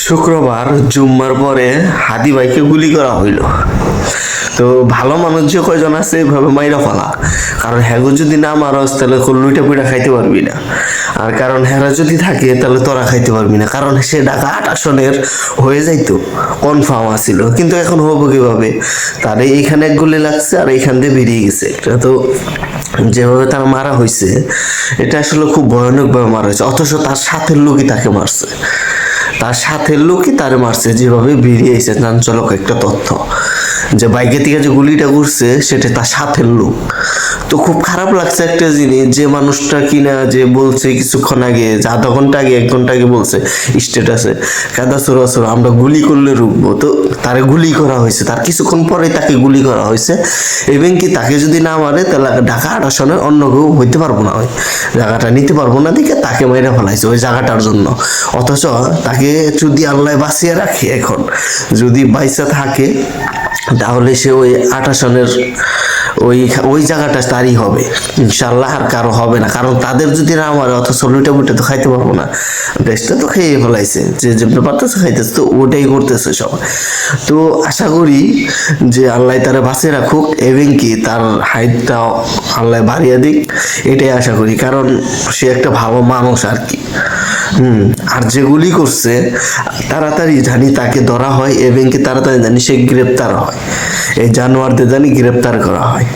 শুক্রবার জুম্মার পরে হাদি ভাইকে গুলি করা হইল। তো ভালো মানুষ যে কয়জন আছে এভাবে মাইরা ফেলা, কারণ হ্যাগো যদি না মারস তাহলে লুইটা পুইটা খাইতে পারবি না, আর কারণ হেরা যদি থাকে তাহলে তোরা খাইতে পারবি না, কারণ সে ঢাকা ৮ আসনের হয়ে যাইতো, কনফার্ম আছিল। কিন্তু এখন হবো কিভাবে? তার এইখানে এক গুলি লাগছে আর এইখান দিয়ে বেরিয়ে গেছে একটা। তো যেভাবে তার মারা হয়েছে এটা আসলে খুব ভয়ানকভাবে মারা হয়েছে, অথচ তার সাথের লোকই তাকে মারছে, তার সাথের লোকই তারে মারছে। যেভাবে বেরিয়ে এসে চাঞ্চল্যক একটা তথ্য যে বাইকে থেকে যে গুলিটা করছে সেটা তার সাথের লোক। তো খুব খারাপ লাগছে একটা জিনিস, যে মানুষটা কিনা যে বলছে কিছুক্ষণ আগে, যে আধা ঘন্টা আগে 1 ঘন্টা আগে বলছে স্ট্যাটাসে কাদা ছোড়া ছোড়া আমরা গুলি করলে রুখবো, তো তারে গুলি করা হয়েছে, তার কিছুক্ষণ পরে তাকে গুলি করা হয়েছে। এবং কি তাকে যদি না মারে তাহলে ঢাকা ৮ আসনে অন্য কেউ হইতে পারবো না, ওই জায়গাটা নিতে পারবো না দিকে তাকে মেরে ফেলাইছে ওই জায়গাটার জন্য। অথচ তাকে যদি আল্লাহ বাঁচিয়ে রাখে, এখন যদি বাইসা থাকে তাহলে সে ওই ৮ আসনের ওই ওই জায়গাটা তারই হবে ইনশাল্লাহ, আর কারো হবে না। কারণ তাদের যদি না মারে, অথচ লুটা বুটে তো খাইতে পারবো না, দেশটা তো খেয়ে ফেলাইছে, যে যেমনি পারতেছে খাইতেছে, তো ওটাই করতেছে সব। তো আশা করি যে আল্লাহ তারা বাঁচিয়ে রাখুক এবং কি তার হাইটটা আল্লাহ বাড়িয়ে দিক, এটাই আশা করি। কারণ সে একটা ভালো মানুষ আর কি। আর যেগুলি করছে তাড়াতাড়ি জানি তাকে ধরা হয় এবং কি তাড়াতাড়ি জানি সে গ্রেপ্তার হয়, এই জানোয়ারদের জানি গ্রেপ্তার করা হয়।